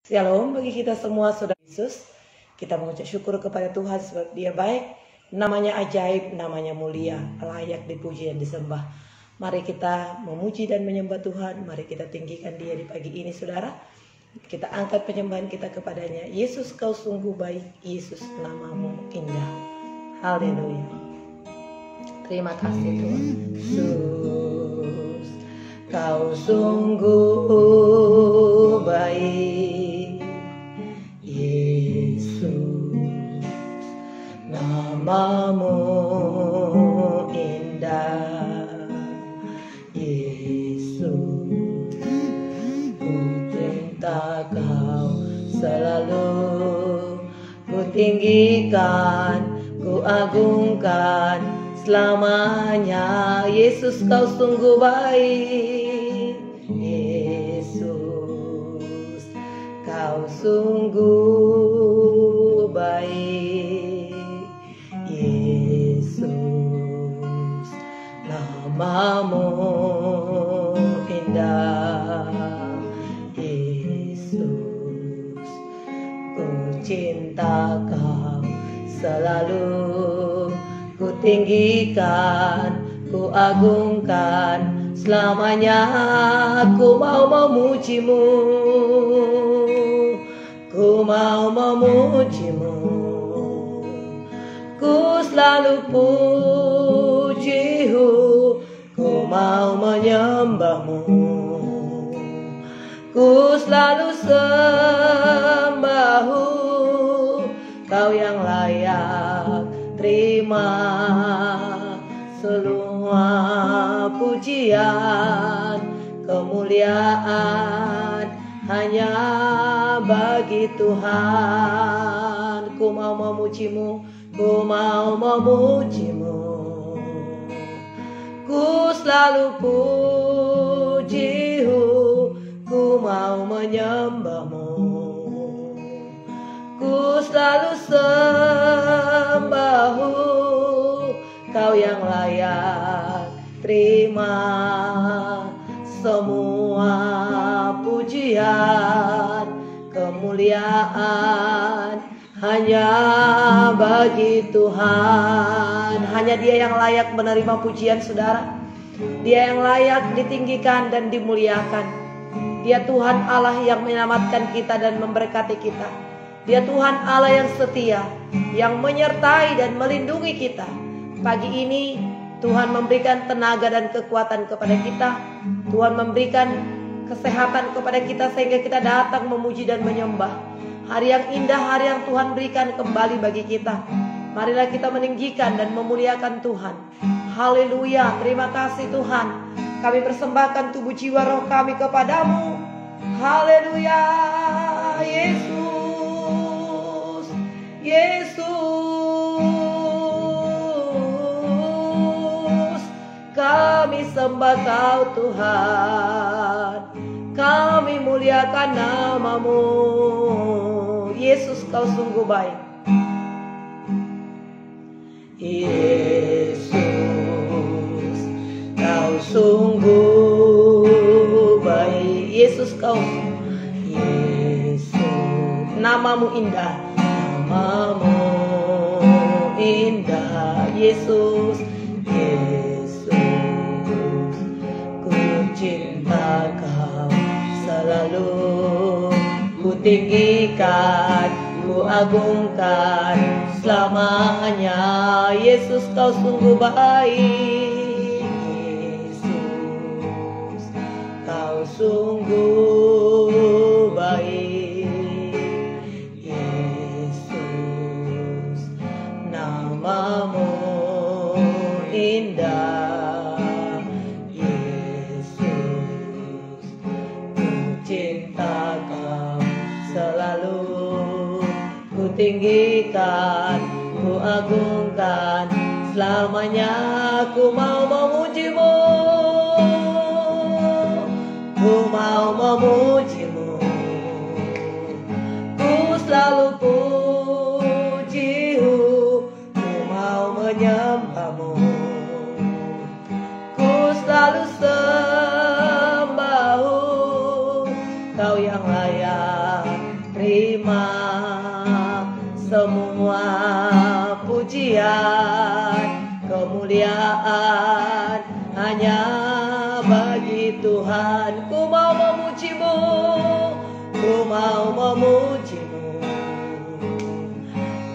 Shalom bagi kita semua, Saudara Yesus. Kita mengucap syukur kepada Tuhan sebab Dia baik, namanya ajaib, namanya mulia, layak dipuji dan disembah. Mari kita memuji dan menyembah Tuhan. Mari kita tinggikan Dia di pagi ini, Saudara. Kita angkat penyembahan kita kepadanya. Yesus, Kau sungguh baik. Yesus, namamu indah. Haleluya. Terima kasih Tuhan. Yesus, Kau sungguh baik. Yesus, namamu indah. Yesus, ku cinta Kau selalu, ku tinggikan, ku agungkan selamanya. Yesus, Kau sungguh baik. Yesus, Kau sungguh baik. Yesus, namamu indah. Yesus, ku cinta Kau selalu, ku tinggikan, ku agungkan selamanya. Ku mau memujimu, ku mau memujimu, ku selalu pujimu, ku mau menyembahmu, ku selalu sembahmu. Kau yang layak terima semua pujian, kemuliaan hanya bagi Tuhan. Ku mau memujimu, ku mau memujimu, ku selalu pujimu, ku mau menyembahmu, ku selalu sembahmu. Kau yang layak terima semua pujian, kemuliaan hanya bagi Tuhan. Hanya Dia yang layak menerima pujian, saudara. Dia yang layak ditinggikan dan dimuliakan. Dia Tuhan Allah yang menyelamatkan kita dan memberkati kita. Dia Tuhan Allah yang setia, yang menyertai dan melindungi kita. Pagi ini Tuhan memberikan tenaga dan kekuatan kepada kita. Tuhan memberikan kesehatan kepada kita sehingga kita datang memuji dan menyembah. Hari yang indah, hari yang Tuhan berikan kembali bagi kita. Marilah kita meninggikan dan memuliakan Tuhan. Haleluya, terima kasih Tuhan. Kami persembahkan tubuh jiwa roh kami kepadamu. Haleluya, Yesus, Yesus, kami sembah Kau Tuhan, kami muliakan namamu. Yesus, Kau sungguh baik. Yesus, Kau sungguh baik. Yesus, Kau, Yesus, namamu indah, namamu indah. Yesus, cinta Kau selalu, ku tinggikan, ku agungkan selamanya. Yesus, Kau sungguh baik. Yesus, Kau sungguh baik. Yesus, namamu indah. Tinggikan, ku agungkan selamanya. Ku mau memujimu, ku mau memujimu, ku selalu pujimu, ku mau menyembahmu, ku selalu sembahmu. Kau yang layak terima semua pujian, kemuliaan hanya bagi Tuhan. Ku mau memujimu, ku mau memujimu,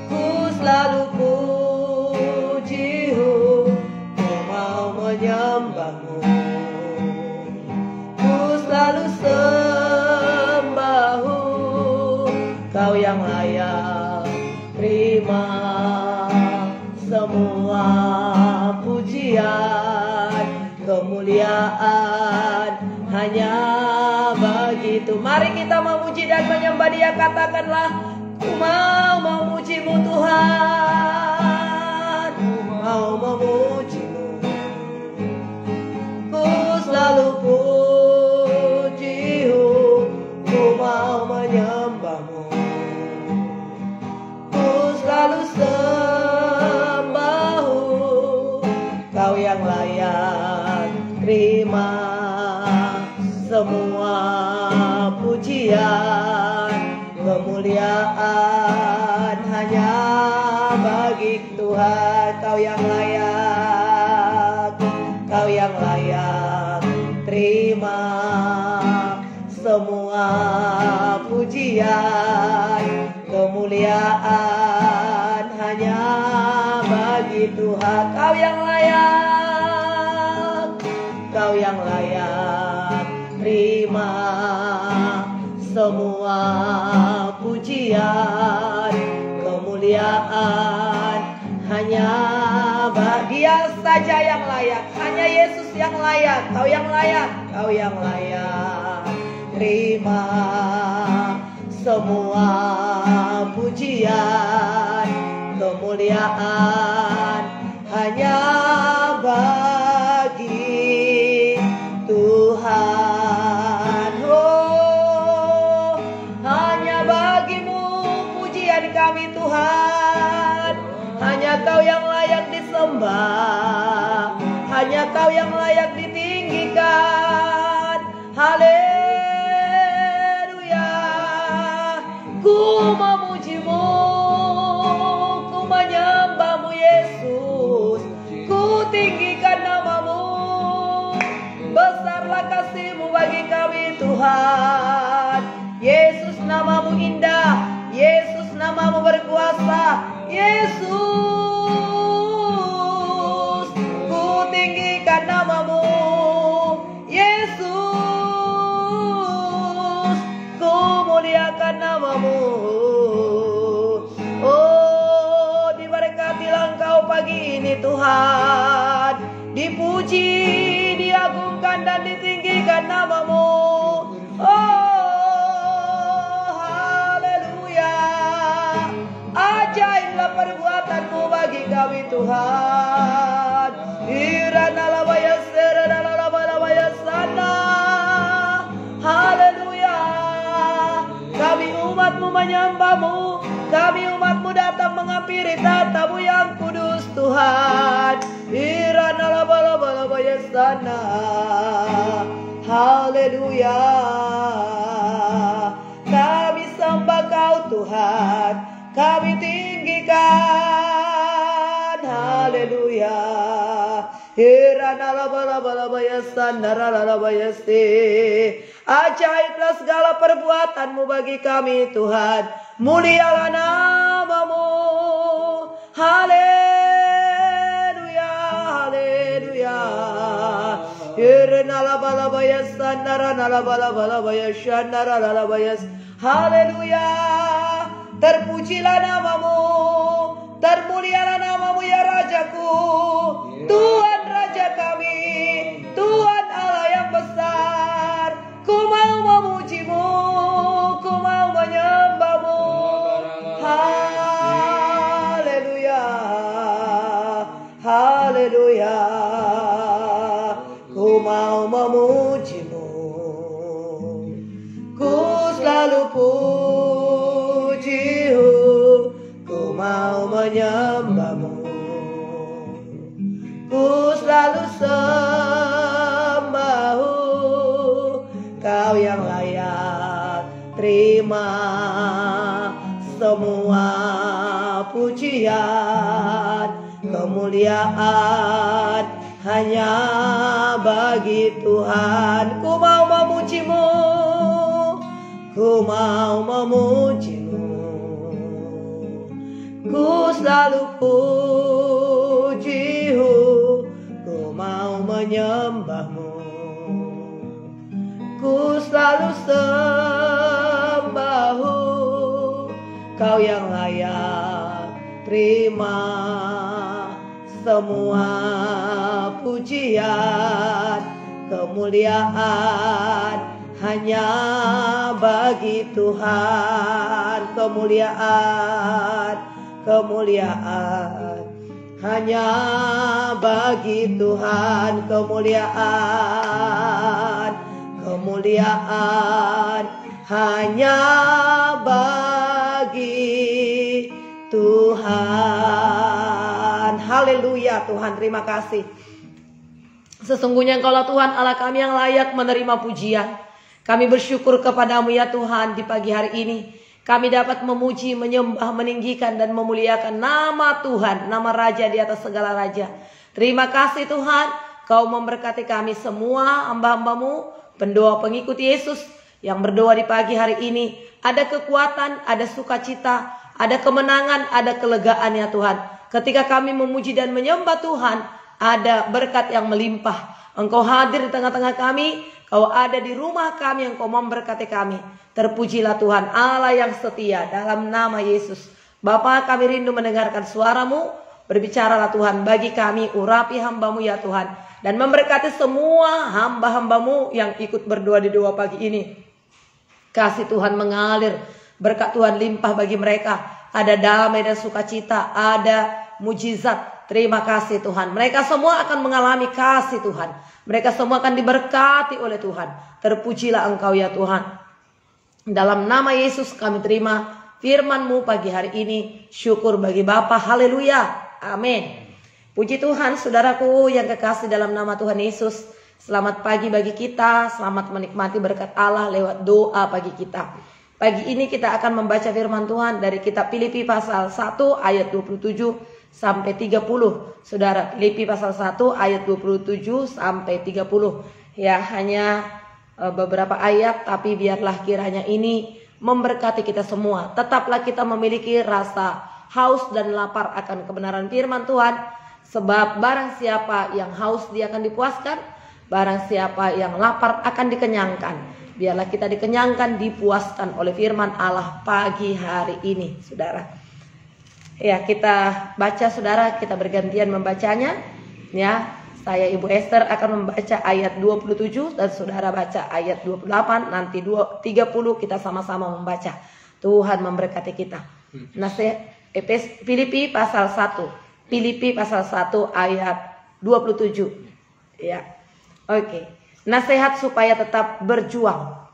ku selalu pujimu, ku mau menyembahmu, ku selalu sembahmu. Kau yang layak terima semua pujian, kemuliaan hanya bagi Tuhan. Mari kita memuji dan menyembah Dia. Katakanlah, ku mau memujimu Tuhan, ku mau memujimu, ku selalu pujimu, ku mau menyembahmu, ku selalu sembahmu. Kau yang layak terima semua pujian, kemuliaan hanya bagi Tuhan. Kau yang layak, kau yang layak terima semua pujian, kemuliaan hanya bagi Tuhan. Kau yang layak, kau yang layak terima semua pujian, kemuliaan hanya bagi Dia saja yang layak. Hanya Yesus yang layak. Kau yang layak, kau yang layak terima semua pujian, kemuliaan hanya bagi Tuhan. Oh, hanya bagimu pujian kami Tuhan. Hanya Kau yang layak disembah, hanya Kau yang layak ditinggikan. Haleluya. Ku memujimu, ku menyembahmu Yesus, ku tinggikan namamu. Besarlah kasih-Mu bagi kami Tuhan. Yesus, namamu indah, Yesus, namamu berkuasa. Yesus, ku tinggikan namamu. Yesus, ku muliakan namamu. Oh, diberkatilah Engkau pagi ini Tuhan. Dipuji, diagungkan dan ditinggikan namamu. Oh, haleluya. Ajaiblah perbuatan-Mu bagi kami Tuhan. Iranalabaya seranalabaya sana. Haleluya. Kami umat-Mu menyembah-Mu, kami umat-Mu datang menghampiri tata-Mu yang kudus Tuhan. Iranalabaya sana. Haleluya. Kami sembah Kau Tuhan, kami tinggikan. Haleluya. Ajaiblah segala perbuatan-Mu bagi kami Tuhan. Mulialah namamu. Haleluya, haleluya. Haleluya. Terpujilah namamu, termulialah namamu ya Rajaku, Tuhan Raja kami, Tuhan Allah yang besar. Ku mau memuji-Mu, ku mau menyembah-Mu. Haleluya, haleluya. Ku mau memuji-Mu, ku selalu puji-Mu, ku mau menyembah-Mu, ku selalu sembah-Mu. Kau yang layak terima semua pujian, kemuliaan hanya bagi Tuhan. Ku mau memuji-Mu, ku mau memuji-Mu, ku selalu puji-Mu, ku mau menyembah-Mu, ku selalu sembah-Mu. Kau yang layak terima semua pujian, kemuliaan hanya bagi Tuhan. Kemuliaan, kemuliaan hanya bagi Tuhan. Kemuliaan, kemuliaan hanya bagi Tuhan. Haleluya Tuhan, terima kasih. Sesungguhnya Engkaulah Tuhan Allah kami yang layak menerima pujian. Kami bersyukur kepadamu ya Tuhan di pagi hari ini. Kami dapat memuji, menyembah, meninggikan dan memuliakan nama Tuhan, nama Raja di atas segala raja. Terima kasih Tuhan, Kau memberkati kami semua hamba-hambamu, pendoa pengikut Yesus yang berdoa di pagi hari ini. Ada kekuatan, ada sukacita, ada kemenangan, ada kelegaan ya Tuhan. Ketika kami memuji dan menyembah Tuhan, ada berkat yang melimpah. Engkau hadir di tengah-tengah kami, Kau ada di rumah kami, Engkau memberkati kami. Terpujilah Tuhan Allah yang setia, dalam nama Yesus. Bapa, kami rindu mendengarkan suara-Mu. Berbicaralah Tuhan bagi kami, urapi hamba-Mu ya Tuhan. Dan memberkati semua hamba-hamba-Mu yang ikut berdoa di doa pagi ini. Kasih Tuhan mengalir, berkat Tuhan limpah bagi mereka. Ada damai dan sukacita, ada mujizat. Terima kasih Tuhan. Mereka semua akan mengalami kasih Tuhan. Mereka semua akan diberkati oleh Tuhan. Terpujilah Engkau ya Tuhan. Dalam nama Yesus kami terima firman-Mu pagi hari ini. Syukur bagi Bapa. Haleluya. Amin. Puji Tuhan saudaraku yang kekasih dalam nama Tuhan Yesus. Selamat pagi bagi kita. Selamat menikmati berkat Allah lewat doa pagi kita. Pagi ini kita akan membaca firman Tuhan dari kitab Filipi pasal 1 ayat 27 sampai 30. Saudara, Filipi pasal 1 ayat 27 sampai 30. Ya, hanya beberapa ayat, tapi biarlah kiranya ini memberkati kita semua. Tetaplah kita memiliki rasa haus dan lapar akan kebenaran firman Tuhan. Sebab barang siapa yang haus dia akan dipuaskan, barang siapa yang lapar akan dikenyangkan. Biarlah kita dikenyangkan, dipuaskan oleh firman Allah pagi hari ini, saudara. Ya, kita baca saudara, kita bergantian membacanya. Ya, saya Ibu Esther akan membaca ayat 27 dan saudara baca ayat 28, nanti 30 kita sama-sama membaca. Tuhan memberkati kita. Filipi pasal 1. Filipi pasal 1 ayat 27. Ya. Oke. Nasihat supaya tetap berjuang.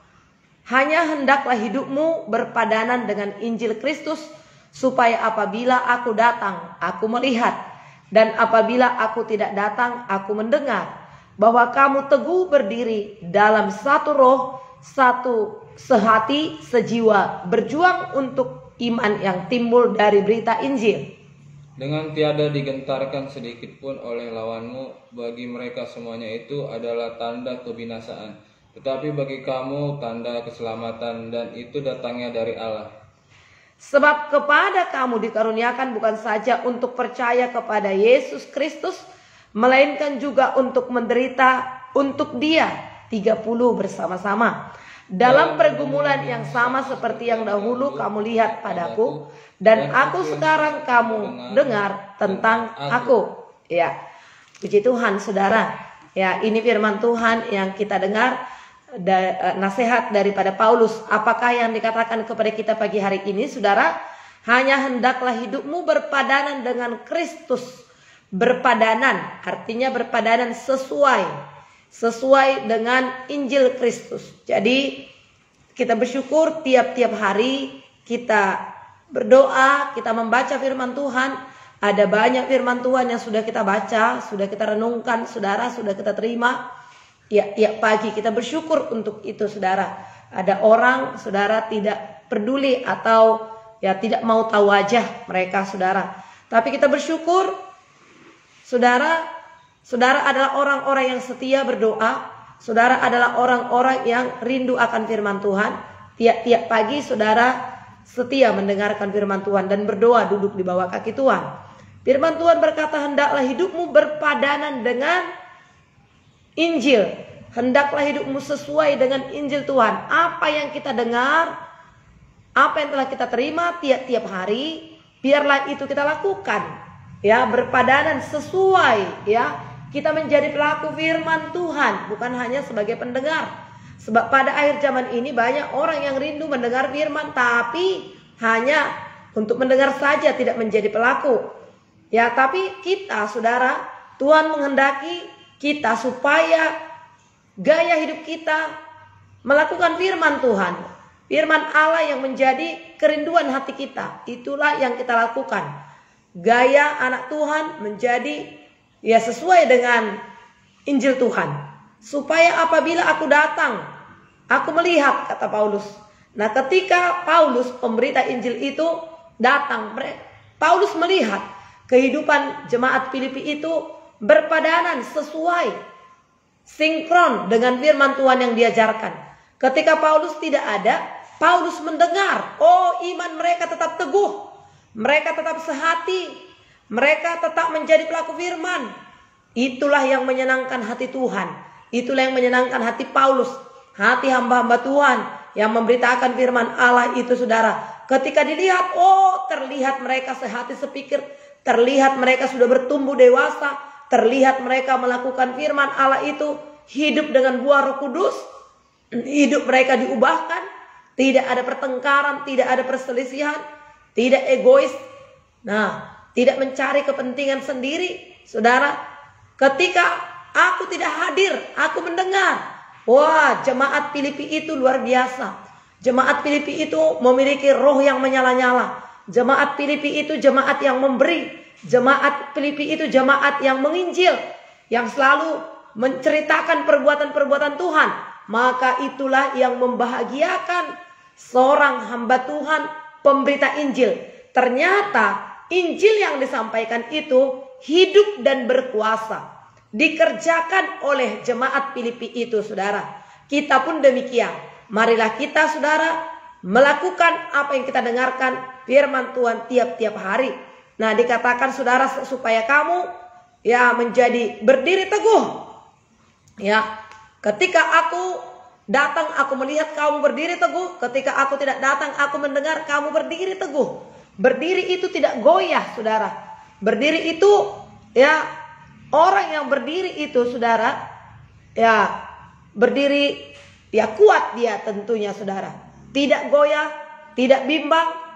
Hanya hendaklah hidupmu berpadanan dengan Injil Kristus, supaya apabila aku datang, aku melihat, dan apabila aku tidak datang, aku mendengar, bahwa kamu teguh berdiri dalam satu roh, satu sehati, sejiwa, berjuang untuk iman yang timbul dari berita Injil. Dengan tiada digentarkan sedikit pun oleh lawanmu, bagi mereka semuanya itu adalah tanda kebinasaan. Tetapi bagi kamu tanda keselamatan, dan itu datangnya dari Allah. Sebab kepada kamu dikaruniakan bukan saja untuk percaya kepada Yesus Kristus, melainkan juga untuk menderita untuk Dia 30 bersama-sama. Dalam pergumulan yang sama seperti yang dahulu kamu lihat padaku, dan aku sekarang kamu dengar tentang aku. Ya, puji Tuhan saudara. Ya, ini firman Tuhan yang kita dengar, nasihat daripada Paulus. Apakah yang dikatakan kepada kita pagi hari ini saudara? Hanya hendaklah hidupmu berpadanan dengan Kristus. Berpadanan artinya berpadanan sesuai dengan Injil Kristus. Jadi kita bersyukur tiap-tiap hari kita berdoa, kita membaca firman Tuhan. Ada banyak firman Tuhan yang sudah kita baca, sudah kita renungkan, saudara, sudah kita terima. Ya, tiap pagi kita bersyukur untuk itu, saudara. Ada orang, saudara, tidak peduli atau ya tidak mau tahu wajah mereka, saudara. Tapi kita bersyukur, saudara adalah orang-orang yang setia berdoa. Saudara adalah orang-orang yang rindu akan firman Tuhan. Tiap-tiap pagi saudara setia mendengarkan firman Tuhan dan berdoa duduk di bawah kaki Tuhan. Firman Tuhan berkata, hendaklah hidupmu berpadanan dengan Injil. Hendaklah hidupmu sesuai dengan Injil Tuhan. Apa yang kita dengar, apa yang telah kita terima tiap-tiap hari, biarlah itu kita lakukan. Ya, berpadanan sesuai, ya. Kita menjadi pelaku firman Tuhan, bukan hanya sebagai pendengar. Sebab pada akhir zaman ini banyak orang yang rindu mendengar firman, tapi hanya untuk mendengar saja, tidak menjadi pelaku. Ya, tapi kita, saudara, Tuhan menghendaki kita supaya gaya hidup kita melakukan firman Tuhan. Firman Allah yang menjadi kerinduan hati kita, itulah yang kita lakukan. Gaya anak Tuhan menjadi sesuai dengan Injil Tuhan. Supaya apabila aku datang, aku melihat, kata Paulus. Nah, ketika Paulus pemberita Injil itu datang, Paulus melihat kehidupan jemaat Filipi itu berpadanan sesuai, sinkron dengan firman Tuhan yang diajarkan. Ketika Paulus tidak ada, Paulus mendengar, oh iman mereka tetap teguh, mereka tetap sehati, mereka tetap menjadi pelaku firman. Itulah yang menyenangkan hati Tuhan. Itulah yang menyenangkan hati Paulus, hati hamba-hamba Tuhan yang memberitakan firman Allah itu, saudara. Ketika dilihat, oh terlihat mereka sehati sepikir, terlihat mereka sudah bertumbuh dewasa, terlihat mereka melakukan firman Allah itu, hidup dengan buah Roh Kudus, hidup mereka diubahkan, tidak ada pertengkaran, tidak ada perselisihan, tidak egois. Nah, tidak mencari kepentingan sendiri, saudara. Ketika aku tidak hadir, aku mendengar. Wah, jemaat Filipi itu luar biasa. Jemaat Filipi itu memiliki roh yang menyala-nyala. Jemaat Filipi itu jemaat yang memberi. Jemaat Filipi itu jemaat yang menginjil, yang selalu menceritakan perbuatan-perbuatan Tuhan. Maka itulah yang membahagiakan seorang hamba Tuhan, pemberita Injil. Ternyata Injil yang disampaikan itu hidup dan berkuasa. Dikerjakan oleh jemaat Filipi itu, saudara. Kita pun demikian. Marilah kita, saudara, melakukan apa yang kita dengarkan firman Tuhan tiap-tiap hari. Nah, dikatakan, saudara, supaya kamu menjadi berdiri teguh. Ya, ketika aku datang, aku melihat kamu berdiri teguh. Ketika aku tidak datang, aku mendengar kamu berdiri teguh. Berdiri itu tidak goyah, saudara. Berdiri itu, orang yang berdiri itu, saudara, berdiri, kuat dia tentunya, saudara. Tidak goyah, tidak bimbang.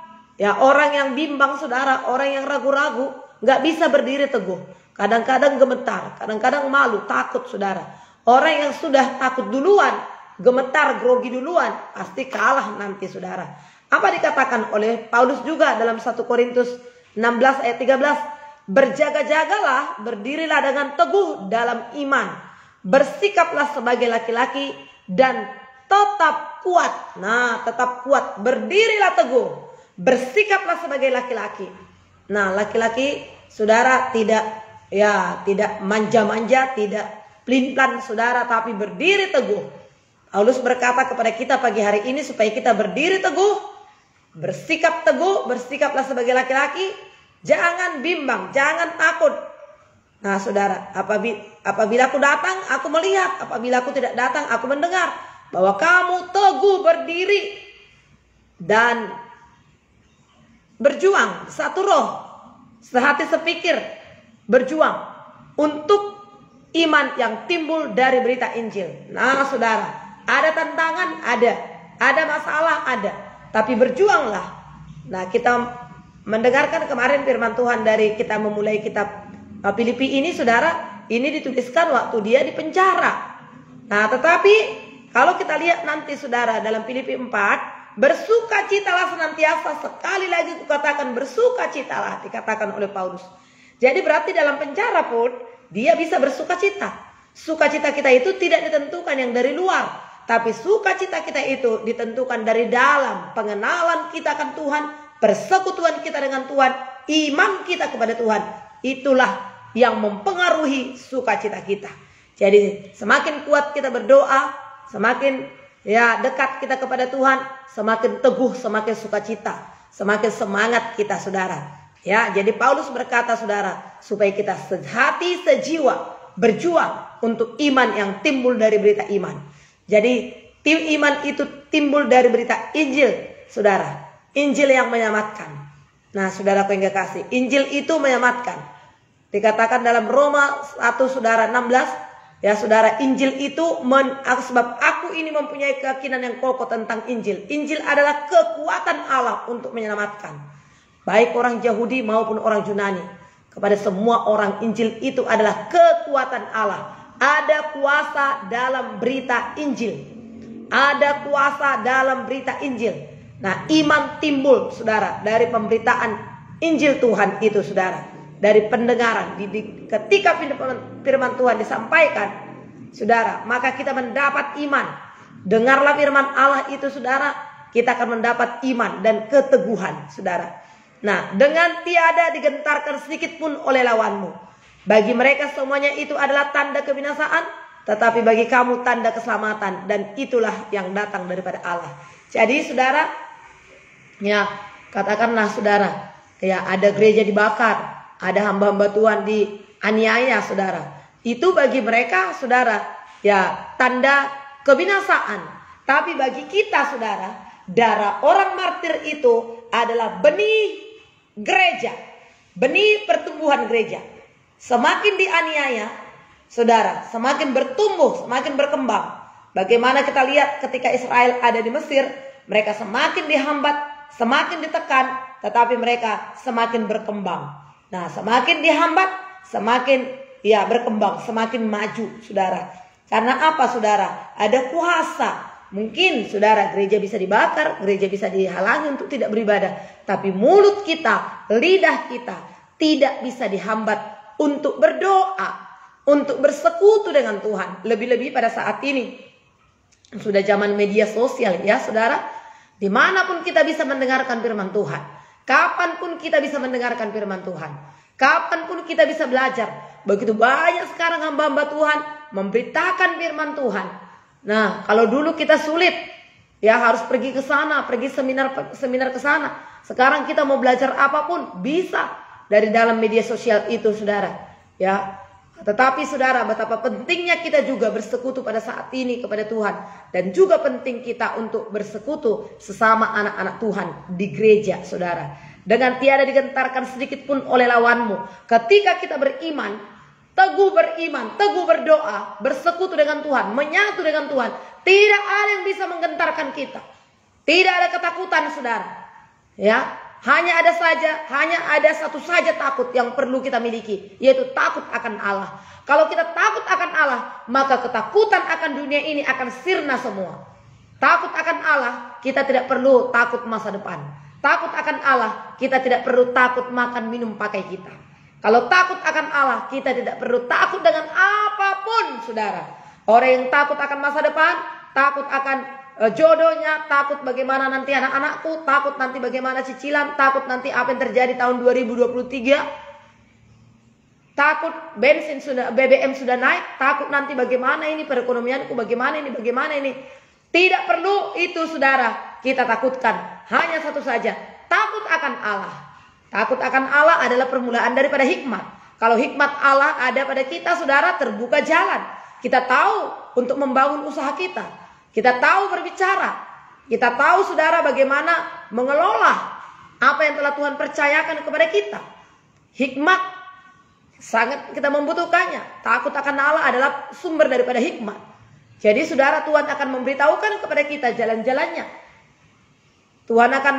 Orang yang bimbang, saudara, orang yang ragu-ragu, gak bisa berdiri teguh. Kadang-kadang gemetar, kadang-kadang malu, takut, saudara. Orang yang sudah takut duluan, gemetar, grogi duluan, pasti kalah nanti, saudara. Apa dikatakan oleh Paulus juga dalam 1 Korintus 16 ayat 13. Berjaga-jagalah, berdirilah dengan teguh dalam iman. Bersikaplah sebagai laki-laki dan tetap kuat. Nah, tetap kuat, berdirilah teguh. Bersikaplah sebagai laki-laki. Nah, laki-laki, saudara, tidak manja-manja, tidak pelin-pelan, saudara, tapi berdiri teguh. Paulus berkata kepada kita pagi hari ini supaya kita berdiri teguh, bersikap teguh, bersikaplah sebagai laki-laki, jangan bimbang, jangan takut. Nah, saudara, apabila aku datang, aku melihat, apabila aku tidak datang, aku mendengar bahwa kamu teguh berdiri dan berjuang satu roh, sehati sepikir, berjuang untuk iman yang timbul dari berita Injil. Nah, saudara, ada tantangan, ada masalah, ada. Tapi berjuanglah. Nah, kita mendengarkan kemarin firman Tuhan dari kita memulai kitab Filipi ini, saudara. Ini dituliskan waktu dia di penjara. Nah, tetapi kalau kita lihat nanti, saudara, dalam Filipi 4, bersukacitalah senantiasa. Sekali lagi kukatakan bersukacitalah, dikatakan oleh Paulus. Jadi berarti dalam penjara pun dia bisa bersukacita. Sukacita kita itu tidak ditentukan yang dari luar, tapi sukacita kita itu ditentukan dari dalam pengenalan kita akan Tuhan, persekutuan kita dengan Tuhan, iman kita kepada Tuhan, itulah yang mempengaruhi sukacita kita. Jadi semakin kuat kita berdoa, semakin dekat kita kepada Tuhan, semakin teguh, semakin sukacita, semakin semangat kita, saudara. Jadi Paulus berkata, saudara, supaya kita sehati sejiwa berjuang untuk iman yang timbul dari berita iman. Jadi iman itu timbul dari berita Injil, saudara. Injil yang menyelamatkan. Nah, saudaraku yang kekasih, Injil itu menyelamatkan. Dikatakan dalam Roma 1 saudara 16, saudara, Injil itu sebab aku ini mempunyai keyakinan yang kokoh tentang Injil. Injil adalah kekuatan Allah untuk menyelamatkan baik orang Yahudi maupun orang Yunani. Kepada semua orang, Injil itu adalah kekuatan Allah. Ada kuasa dalam berita Injil. Ada kuasa dalam berita Injil. Nah, iman timbul, saudara, dari pemberitaan Injil Tuhan itu, saudara. Dari pendengaran. Ketika firman Tuhan disampaikan, saudara, maka kita mendapat iman. Dengarlah firman Allah itu, saudara, kita akan mendapat iman dan keteguhan, saudara. Nah, dengan tiada digentarkan sedikit pun oleh lawanmu. Bagi mereka semuanya itu adalah tanda kebinasaan, tetapi bagi kamu tanda keselamatan, dan itulah yang datang daripada Allah. Jadi, saudara, katakanlah, saudara, ada gereja dibakar, ada hamba-hamba Tuhan dianiaya, saudara. Itu bagi mereka, saudara, tanda kebinasaan. Tapi bagi kita, saudara, darah orang martir itu adalah benih gereja, benih pertumbuhan gereja. Semakin dianiaya, saudara, semakin bertumbuh, semakin berkembang. Bagaimana kita lihat ketika Israel ada di Mesir, mereka semakin dihambat, semakin ditekan, tetapi mereka semakin berkembang. Nah, semakin dihambat, semakin berkembang, semakin maju, saudara. Karena apa, saudara? Ada kuasa. Mungkin, saudara, gereja bisa dibakar, gereja bisa dihalangi untuk tidak beribadah. Tapi mulut kita, lidah kita tidak bisa dihambat untuk berdoa, untuk bersekutu dengan Tuhan. Lebih-lebih pada saat ini, sudah zaman media sosial, saudara. Dimanapun kita bisa mendengarkan firman Tuhan. Kapanpun kita bisa mendengarkan firman Tuhan. Kapanpun kita bisa belajar. Begitu banyak sekarang hamba-hamba Tuhan memberitakan firman Tuhan. Nah, kalau dulu kita sulit, harus pergi ke sana, pergi seminar ke sana. Sekarang kita mau belajar apapun bisa dari dalam media sosial itu, saudara. Tetapi, saudara, betapa pentingnya kita juga bersekutu pada saat ini kepada Tuhan, dan juga penting kita untuk bersekutu sesama anak-anak Tuhan di gereja, saudara. Dengan tiada digentarkan sedikit pun oleh lawanmu. Ketika kita beriman, teguh berdoa, bersekutu dengan Tuhan, menyatu dengan Tuhan, tidak ada yang bisa menggentarkan kita. Tidak ada ketakutan, saudara. Hanya ada satu saja takut yang perlu kita miliki, yaitu takut akan Allah. Kalau kita takut akan Allah, maka ketakutan akan dunia ini akan sirna semua. Takut akan Allah, kita tidak perlu takut masa depan. Takut akan Allah, kita tidak perlu takut makan minum pakai kita. Kalau takut akan Allah, kita tidak perlu takut dengan apapun, saudara. Orang yang takut akan masa depan, takut akan jodohnya, takut bagaimana nanti anak-anakku, takut nanti bagaimana cicilan, takut nanti apa yang terjadi tahun 2023, takut BBM sudah naik, takut nanti bagaimana ini perekonomianku, bagaimana ini. Tidak perlu itu, saudara, kita takutkan. Hanya satu saja, takut akan Allah. Takut akan Allah adalah permulaan daripada hikmat. Kalau hikmat Allah ada pada kita, saudara, terbuka jalan. Kita tahu untuk membangun usaha kita. Kita tahu berbicara. Kita tahu, saudara, bagaimana mengelola apa yang telah Tuhan percayakan kepada kita. Hikmat sangat kita membutuhkannya. Takut akan Allah adalah sumber daripada hikmat. Jadi, saudara, Tuhan akan memberitahukan kepada kita jalan-jalannya. Tuhan akan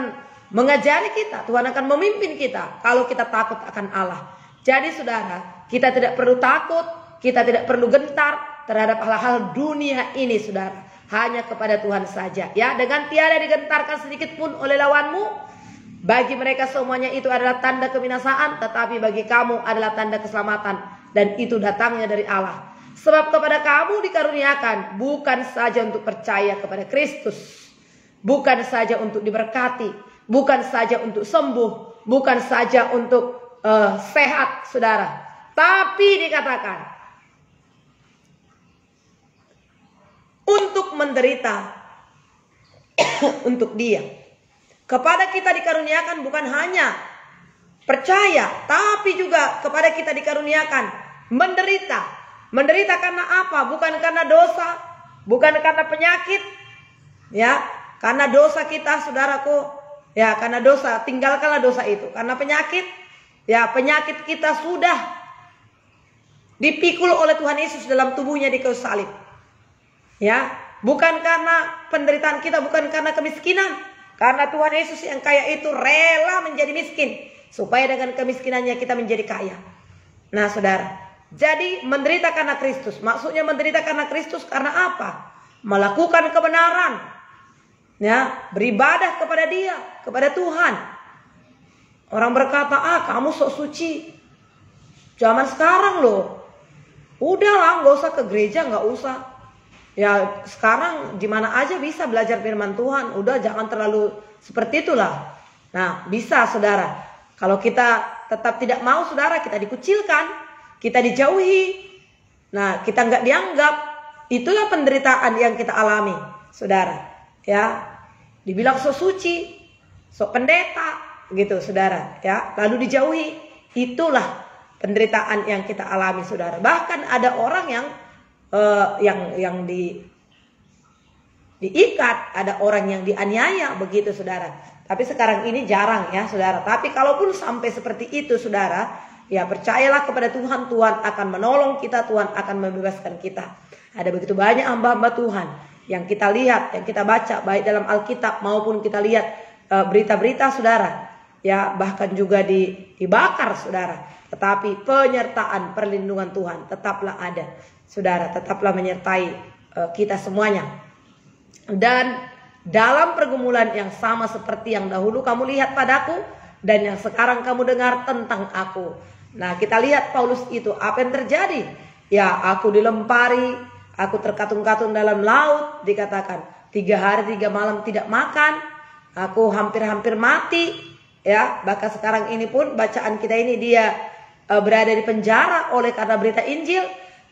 mengajari kita, Tuhan akan memimpin kita kalau kita takut akan Allah. Jadi, saudara, kita tidak perlu takut, kita tidak perlu gentar terhadap hal-hal dunia ini, saudara. Hanya kepada Tuhan saja. Dengan tiada digentarkan sedikit pun oleh lawanmu. Bagi mereka semuanya itu adalah tanda kebinasaan, tetapi bagi kamu adalah tanda keselamatan, dan itu datangnya dari Allah. Sebab kepada kamu dikaruniakan bukan saja untuk percaya kepada Kristus, bukan saja untuk diberkati, bukan saja untuk sembuh, bukan saja untuk sehat, saudara, tapi dikatakan untuk menderita untuk Dia. Kepada kita dikaruniakan bukan hanya percaya, tapi juga kepada kita dikaruniakan menderita. Menderita karena apa? Bukan karena dosa, bukan karena penyakit, ya, karena dosa kita, saudaraku, ya, karena dosa, tinggalkanlah dosa itu. Karena penyakit, ya, penyakit kita sudah dipikul oleh Tuhan Yesus dalam tubuhnya di kayu salib. Ya, bukan karena penderitaan kita, bukan karena kemiskinan. Karena Tuhan Yesus yang kaya itu rela menjadi miskin, supaya dengan kemiskinannya kita menjadi kaya. Nah, saudara, jadi menderita karena Kristus. Maksudnya menderita karena Kristus karena apa? Melakukan kebenaran, ya, beribadah kepada Dia, kepada Tuhan. Orang berkata, kamu sok suci. Zaman sekarang loh, udahlah, gak usah ke gereja, gak usah. Ya, sekarang di mana aja bisa belajar firman Tuhan. Udah, jangan terlalu seperti itulah. Nah, bisa, saudara. Kalau kita tetap tidak mau, saudara, kita dikucilkan, kita dijauhi. Nah, kita nggak dianggap. Itulah penderitaan yang kita alami, saudara. Ya, dibilang sok suci, sok pendeta, gitu, saudara. Ya, lalu dijauhi. Itulah penderitaan yang kita alami, saudara. Bahkan ada orang yang diikat, ada orang yang dianiaya, begitu, saudara. Tapi sekarang ini jarang, ya, saudara. Tapi kalaupun sampai seperti itu, saudara, ya, percayalah kepada Tuhan. Tuhan akan menolong kita, Tuhan akan membebaskan kita. Ada begitu banyak hamba-hamba Tuhan yang kita lihat, yang kita baca, baik dalam Alkitab maupun kita lihat berita-berita, saudara, ya, bahkan juga dibakar, saudara. Tetapi penyertaan perlindungan Tuhan tetaplah ada, saudara, tetaplah menyertai kita semuanya. Dan dalam pergumulan yang sama seperti yang dahulu kamu lihat padaku, dan yang sekarang kamu dengar tentang aku. Nah, kita lihat Paulus itu, apa yang terjadi? Ya, aku dilempari, aku terkatung-katung dalam laut, dikatakan 3 hari 3 malam tidak makan, aku hampir-hampir mati, ya. Bahkan sekarang ini pun bacaan kita ini dia berada di penjara oleh karena berita Injil.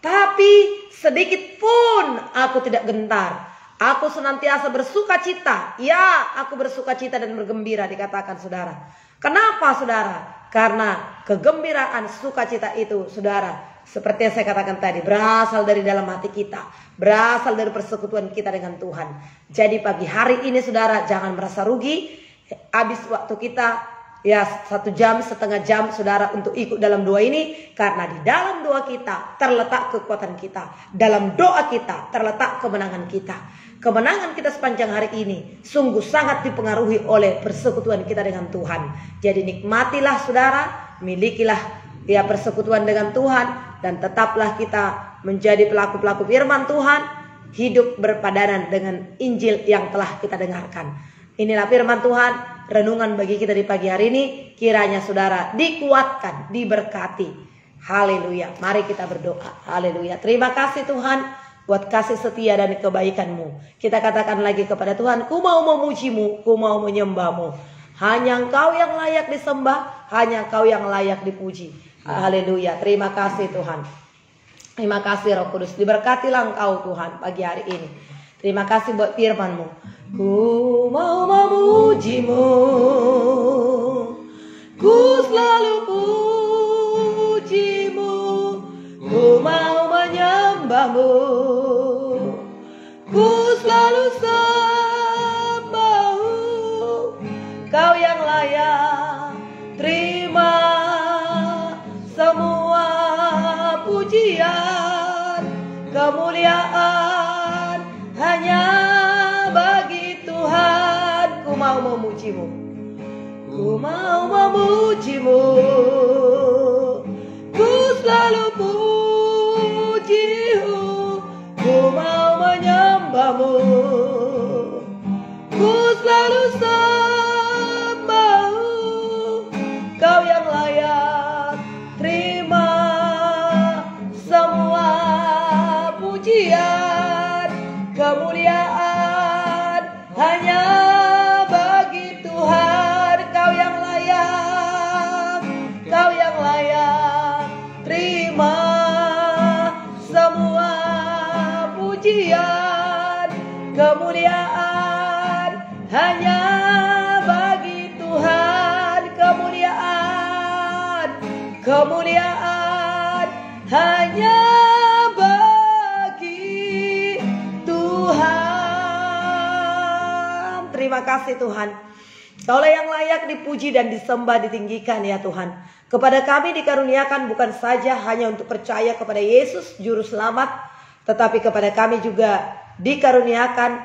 Tapi sedikit pun aku tidak gentar. Aku senantiasa bersuka cita. Ya, aku bersuka cita dan bergembira, dikatakan, saudara. Kenapa, saudara? Karena kegembiraan, sukacita itu, saudara, seperti yang saya katakan tadi, berasal dari dalam hati kita, berasal dari persekutuan kita dengan Tuhan. Jadi pagi hari ini, saudara, jangan merasa rugi. Habis waktu kita, ya, 1 jam, setengah jam, saudara, untuk ikut dalam doa ini. Karena di dalam doa kita terletak kekuatan kita. Dalam doa kita terletak kemenangan kita. Kemenangan kita sepanjang hari ini sungguh sangat dipengaruhi oleh persekutuan kita dengan Tuhan. Jadi nikmatilah, saudara, milikilah, ya, persekutuan dengan Tuhan. Dan tetaplah kita menjadi pelaku-pelaku firman Tuhan, hidup berpadanan dengan Injil yang telah kita dengarkan. Inilah firman Tuhan, renungan bagi kita di pagi hari ini. Kiranya saudara dikuatkan, diberkati. Haleluya. Mari kita berdoa. Haleluya. Terima kasih Tuhan buat kasih setia dan kebaikan-Mu. Kita katakan lagi kepada Tuhan, ku mau memuji-Mu, ku mau menyembah-Mu. Hanya Engkau yang layak disembah, hanya Engkau yang layak dipuji. Haleluya. Terima kasih Tuhan. Terima kasih Roh Kudus. Diberkatilah Engkau Tuhan pagi hari ini. Terima kasih buat firman-Mu. Ku mau memuji-Mu, ku selalu puji-Mu, ku mau menyembah-Mu, ku selalu sembah-Mu. Kau yang layak terima semua pujian, kemuliaan hanya bagi Tuhan. Ku mau memuji-Mu, ku mau memuji-Mu, ku selalu puji-Mu, ku mau menyembah-Mu, ku selalu sembah-Mu. Kau yang layak terima semua pujian, kemuliaan hanya bagi Tuhan. kemuliaan hanya bagi Tuhan. Terima kasih Tuhan. Kaulah yang layak dipuji dan disembah, ditinggikan ya Tuhan. Kepada kami dikaruniakan bukan saja hanya untuk percaya kepada Yesus Juru Selamat, tetapi kepada kami juga dikaruniakan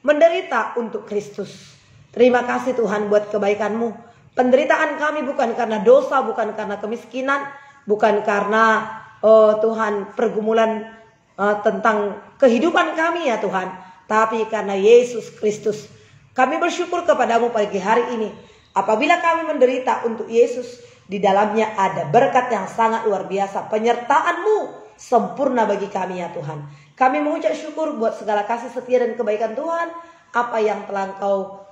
menderita untuk Kristus. Terima kasih Tuhan buat kebaikan-Mu. Penderitaan kami bukan karena dosa, bukan karena kemiskinan, bukan karena Tuhan pergumulan tentang kehidupan kami ya Tuhan, tapi karena Yesus Kristus. Kami bersyukur kepadamu pagi hari ini. Apabila kami menderita untuk Yesus, di dalamnya ada berkat yang sangat luar biasa. Penyertaan-Mu sempurna bagi kami ya Tuhan. Kami mengucap syukur buat segala kasih setia dan kebaikan Tuhan. Apa yang telah Engkau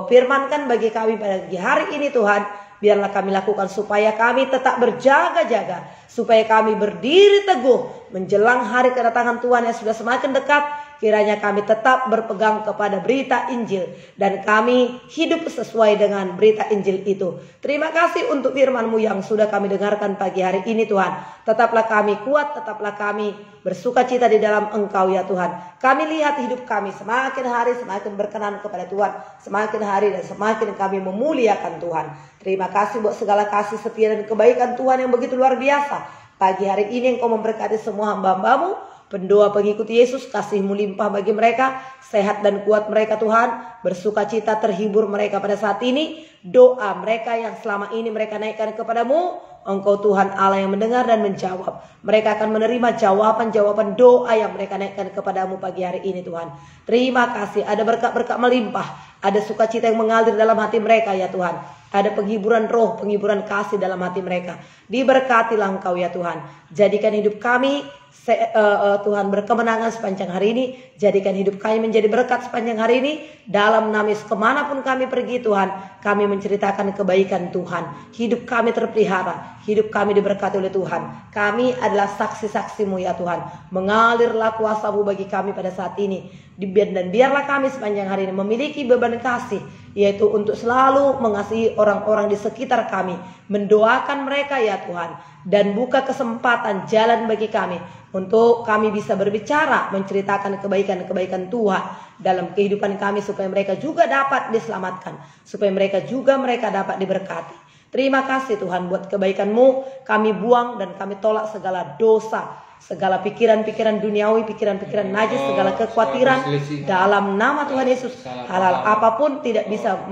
firmankan bagi kami pada pagi hari ini Tuhan, biarlah kami lakukan supaya kami tetap berjaga-jaga, supaya kami berdiri teguh menjelang hari kedatangan Tuhan yang sudah semakin dekat. Kiranya kami tetap berpegang kepada berita Injil dan kami hidup sesuai dengan berita Injil itu. Terima kasih untuk firman-Mu yang sudah kami dengarkan pagi hari ini Tuhan. Tetaplah kami kuat, tetaplah kami bersuka cita di dalam Engkau ya Tuhan. Kami lihat hidup kami semakin hari semakin berkenan kepada Tuhan. Semakin hari dan semakin kami memuliakan Tuhan. Terima kasih buat segala kasih setia dan kebaikan Tuhan yang begitu luar biasa. Pagi hari ini Engkau memberkati semua hamba-Hamba-Mu. Pendoa pengikut Yesus, kasih-Mu limpah bagi mereka, sehat dan kuat mereka Tuhan, bersuka cita terhibur mereka pada saat ini. Doa mereka yang selama ini mereka naikkan kepadamu, Engkau Tuhan Allah yang mendengar dan menjawab. Mereka akan menerima jawaban-jawaban doa yang mereka naikkan kepadamu pagi hari ini Tuhan. Terima kasih, ada berkat-berkat melimpah, ada sukacita yang mengalir dalam hati mereka ya Tuhan. Ada penghiburan roh, penghiburan kasih dalam hati mereka. Diberkatilah Engkau ya Tuhan. Jadikan hidup kami Tuhan berkemenangan sepanjang hari ini. Jadikan hidup kami menjadi berkat sepanjang hari ini. Dalam nama Yesus kemanapun kami pergi Tuhan, kami menceritakan kebaikan Tuhan. Hidup kami terpelihara, hidup kami diberkati oleh Tuhan. Kami adalah saksi-saksi-Mu ya Tuhan. Mengalirlah kuasa-Mu bagi kami pada saat ini. Dan biarlah kami sepanjang hari ini memiliki beban kasih, yaitu untuk selalu mengasihi orang-orang di sekitar kami, mendoakan mereka ya Tuhan, dan buka kesempatan jalan bagi kami untuk kami bisa berbicara, menceritakan kebaikan-kebaikan Tuhan dalam kehidupan kami, supaya mereka juga dapat diselamatkan, supaya mereka dapat diberkati. Terima kasih Tuhan buat kebaikan-Mu. Kami buang dan kami tolak segala dosa, segala pikiran-pikiran duniawi, pikiran-pikiran najis, segala kekhawatiran dalam nama Tuhan Yesus. Hal-hal apapun tidak bisa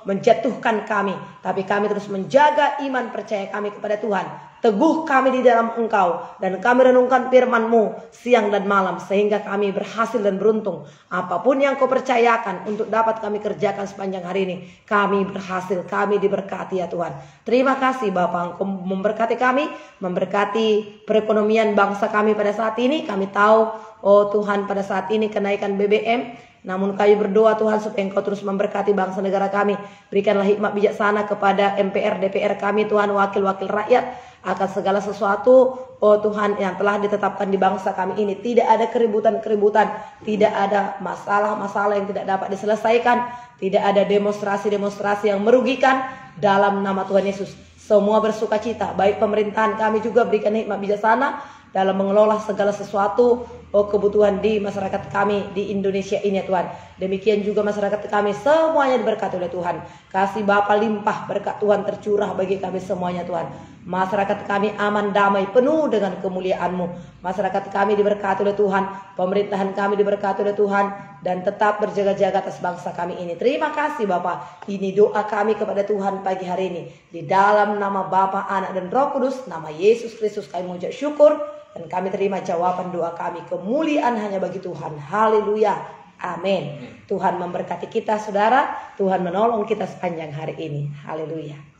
menjatuhkan kami, tapi kami terus menjaga iman percaya kami kepada Tuhan. Teguh kami di dalam Engkau, dan kami renungkan firman-Mu siang dan malam, sehingga kami berhasil dan beruntung. Apapun yang Kau percayakan untuk dapat kami kerjakan sepanjang hari ini, kami berhasil, kami diberkati ya Tuhan. Terima kasih Bapa, Engkau memberkati kami, memberkati perekonomian bangsa kami pada saat ini. Kami tahu oh Tuhan pada saat ini kenaikan BBM, namun kami berdoa Tuhan supaya Engkau terus memberkati bangsa negara kami. Berikanlah hikmat bijaksana kepada MPR, DPR kami Tuhan, wakil-wakil rakyat, akan segala sesuatu oh Tuhan yang telah ditetapkan di bangsa kami ini. Tidak ada keributan-keributan, tidak ada masalah-masalah yang tidak dapat diselesaikan, tidak ada demonstrasi-demonstrasi yang merugikan dalam nama Tuhan Yesus. Semua bersuka cita, baik pemerintahan kami juga berikan hikmat bijaksana dalam mengelola segala sesuatu kebutuhan di masyarakat kami di Indonesia ini ya Tuhan. Demikian juga masyarakat kami semuanya diberkati oleh Tuhan. Kasih Bapa limpah, berkat Tuhan tercurah bagi kami semuanya Tuhan. Masyarakat kami aman, damai, penuh dengan kemuliaan-Mu. Masyarakat kami diberkati oleh Tuhan, pemerintahan kami diberkati oleh Tuhan, dan tetap berjaga-jaga atas bangsa kami ini. Terima kasih Bapa. Ini doa kami kepada Tuhan pagi hari ini. Di dalam nama Bapa, Anak, dan Roh Kudus, nama Yesus Kristus kami mengucap syukur, dan kami terima jawaban doa kami. Kemuliaan hanya bagi Tuhan. Haleluya. Amin. Tuhan memberkati kita saudara. Tuhan menolong kita sepanjang hari ini. Haleluya.